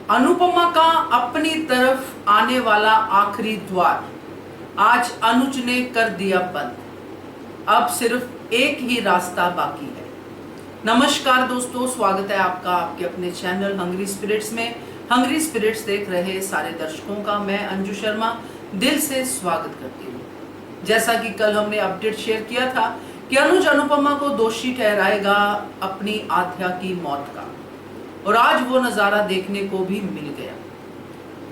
अनुपमा का अपनी तरफ आने वाला आखिरी द्वार आज अनुज ने कर दिया बंद। अब सिर्फ एक ही रास्ता बाकी है। नमस्कार दोस्तों, स्वागत है आपका आपके अपने चैनल हंग्री स्पिरिट्स में। हंग्री स्पिरिट्स देख रहे सारे दर्शकों का मैं अंजू शर्मा दिल से स्वागत करती हूँ। जैसा कि कल हमने अपडेट शेयर किया था कि अनुज अनुपमा को दोषी ठहराएगा अपनी आध्या की मौत का, और आज वो नजारा देखने को भी मिल गया।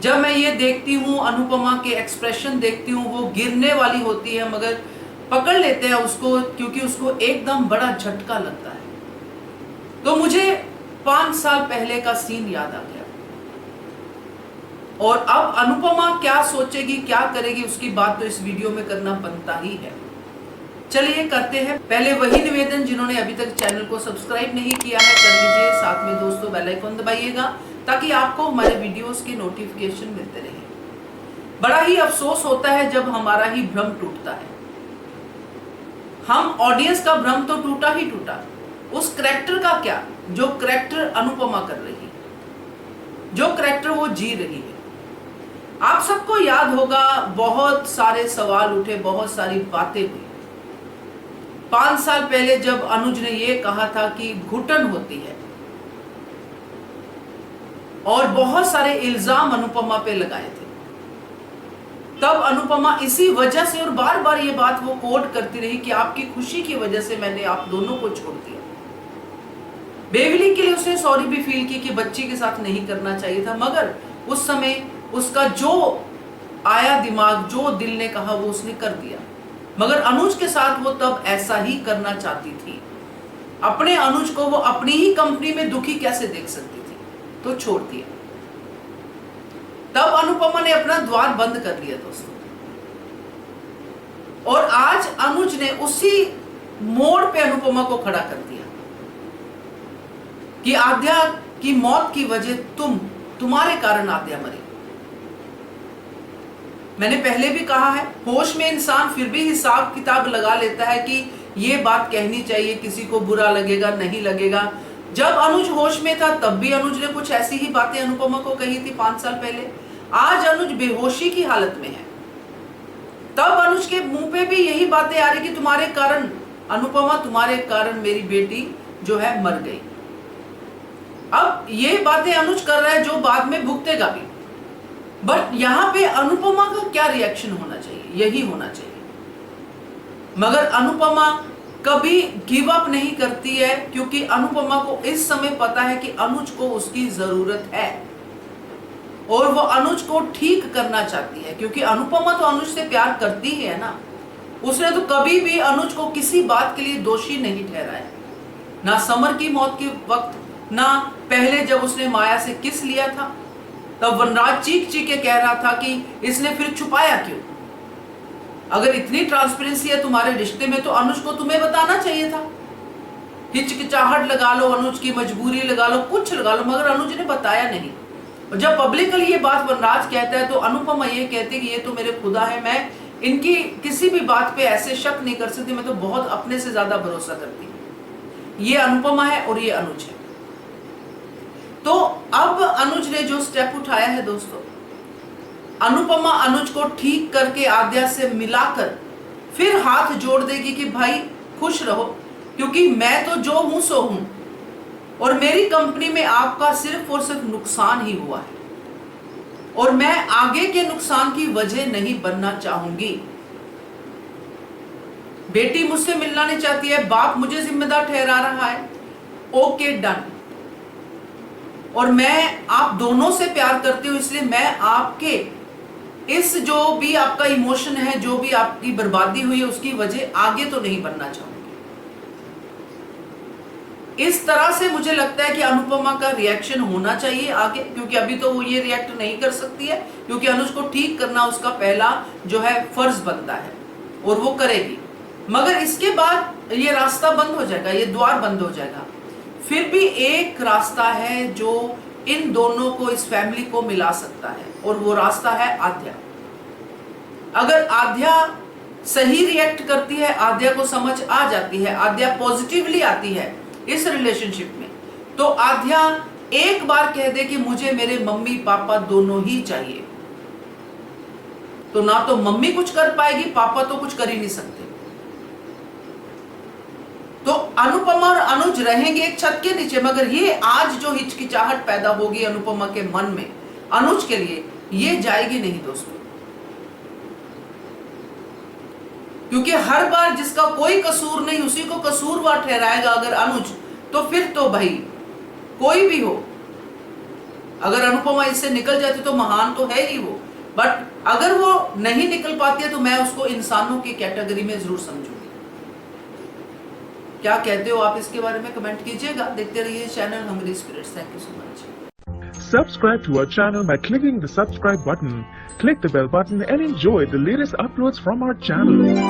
जब मैं ये देखती हूँ, अनुपमा के एक्सप्रेशन देखती हूँ, वो गिरने वाली होती है मगर पकड़ लेते हैं उसको, क्योंकि उसको एकदम बड़ा झटका लगता है। तो मुझे 5 साल पहले का सीन याद आ गया, और अब अनुपमा क्या सोचेगी, क्या करेगी, उसकी बात तो इस वीडियो में करना बनता ही है। चलिए करते हैं। पहले वही निवेदन, जिन्होंने अभी तक चैनल को सब्सक्राइब नहीं किया है कर लीजिए, साथ में दोस्तों बेल आइकन दबाइएगा ताकि आपको हमारे वीडियोस के नोटिफिकेशन मिलते रहे। बड़ा ही अफसोस होता है जब हमारा ही भ्रम टूटता है। हम ऑडियंस का भ्रम तो टूटा ही टूटा, उस करैक्टर का क्या जो करैक्टर अनुपमा कर रही है, जो करैक्टर वो जी रही है। आप सबको याद होगा, बहुत सारे सवाल उठे, बहुत सारी बातें हुई। 5 साल पहले जब अनुज ने यह कहा था कि घुटन होती है, और बहुत सारे इल्जाम अनुपमा पे लगाए थे, तब अनुपमा इसी वजह से और बार बार ये बात वो कोट करती रही कि आपकी खुशी की वजह से मैंने आप दोनों को छोड़ दिया। बेविली के लिए उसने सॉरी भी फील की कि बच्ची के साथ नहीं करना चाहिए था, मगर उस समय उसका जो आया दिमाग, जो दिल ने कहा, वो उसने कर दिया। मगर अनुज के साथ वो तब ऐसा ही करना चाहती थी। अपने अनुज को वो अपनी ही कंपनी में दुखी कैसे देख सकती थी, तो छोड़ दिया। तब अनुपमा ने अपना द्वार बंद कर लिया दोस्तों, और आज अनुज ने उसी मोड़ पे अनुपमा को खड़ा कर दिया कि आध्या की मौत की वजह तुम्हारे कारण आध्या मरी। मैंने पहले भी कहा है, होश में इंसान फिर भी हिसाब किताब लगा लेता है कि ये बात कहनी चाहिए, किसी को बुरा लगेगा नहीं लगेगा। जब अनुज होश में था तब भी अनुज ने कुछ ऐसी ही बातें अनुपमा को कही थी 5 साल पहले। आज अनुज बेहोशी की हालत में है, तब अनुज के मुंह पे भी यही बातें आ रही कि तुम्हारे कारण अनुपमा, तुम्हारे कारण मेरी बेटी जो है मर गई। अब ये बातें अनुज कर रहा है जो बाद में भुगतेगा भी। बट यहां पे अनुपमा का क्या रिएक्शन होना चाहिए, यही होना चाहिए। मगर अनुपमा कभी गिव अप नहीं करती है, क्योंकि अनुपमा को इस समय पता है कि अनुज को उसकी जरूरत है, और वो अनुज को ठीक करना चाहती है। क्योंकि अनुपमा तो अनुज से प्यार करती ही है ना। उसने तो कभी भी अनुज को किसी बात के लिए दोषी नहीं ठहराया, ना समर की मौत के वक्त, ना पहले जब उसने माया से किस लिया था, तब वनराज चीख चीख के कह रहा था कि इसने फिर छुपाया क्यों। अगर इतनी ट्रांसपेरेंसी है तुम्हारे रिश्ते में तो अनुज को तुम्हें बताना चाहिए था। हिचकिचाहट लगा लो, अनुज की मजबूरी लगा लो, कुछ लगा लो, मगर अनुज ने बताया नहीं। और जब पब्लिकली ये बात वनराज कहता है तो अनुपमा ये कहती है कि ये तो मेरे खुदा है, मैं इनकी किसी भी बात पे ऐसे शक नहीं कर सकती, मैं तो बहुत अपने से ज्यादा भरोसा करती हूँ। ये अनुपमा है और ये अनुज है। तो अब अनुज ने जो स्टेप उठाया है दोस्तों, अनुपमा अनुज को ठीक करके आध्या से मिलाकर फिर हाथ जोड़ देगी कि भाई खुश रहो, क्योंकि मैं तो जो हूं सो हूं, और मेरी कंपनी में आपका सिर्फ और सिर्फ नुकसान ही हुआ है, और मैं आगे के नुकसान की वजह नहीं बनना चाहूंगी। बेटी मुझसे मिलना नहीं चाहती है, बाप मुझे जिम्मेदार ठहरा रहा है, ओके डन। और मैं आप दोनों से प्यार करती हूं, इसलिए मैं आपके इस जो भी आपका इमोशन है, जो भी आपकी बर्बादी हुई है, उसकी वजह आगे तो नहीं बनना चाहूंगी। इस तरह से मुझे लगता है कि अनुपमा का रिएक्शन होना चाहिए आगे, क्योंकि अभी तो वो ये रिएक्ट नहीं कर सकती है, क्योंकि अनुज को ठीक करना उसका पहला जो है फर्ज बनता है, और वो करेगी। मगर इसके बाद ये रास्ता बंद हो जाएगा, ये द्वार बंद हो जाएगा। फिर भी एक रास्ता है जो इन दोनों को, इस फैमिली को मिला सकता है, और वो रास्ता है आध्या। अगर आध्या सही रिएक्ट करती है, आध्या को समझ आ जाती है, आध्या पॉजिटिवली आती है इस रिलेशनशिप में, तो आध्या एक बार कह दे कि मुझे मेरे मम्मी पापा दोनों ही चाहिए, तो ना तो मम्मी कुछ कर पाएगी, पापा तो कुछ कर ही नहीं सकते। तो अनुपमा और अनुज रहेंगे एक छत के नीचे, मगर ये आज जो हिचकिचाहट पैदा होगी अनुपमा के मन में अनुज के लिए, ये जाएगी नहीं दोस्तों। क्योंकि हर बार जिसका कोई कसूर नहीं उसी को कसूरवार ठहराएगा अगर अनुज, तो फिर तो भाई कोई भी हो, अगर अनुपमा इससे निकल जाती तो महान तो है ही वो, बट अगर वो नहीं निकल पाती है तो मैं उसको इंसानों की कैटेगरी में जरूर समझूंगी। क्या कहते हो आप इसके बारे में कमेंट कीजिएगा। देखते रहिए channel hungry spirits. Thank you so much. Subscribe to our channel by clicking the subscribe button. Click the bell button and enjoy the latest uploads from our channel.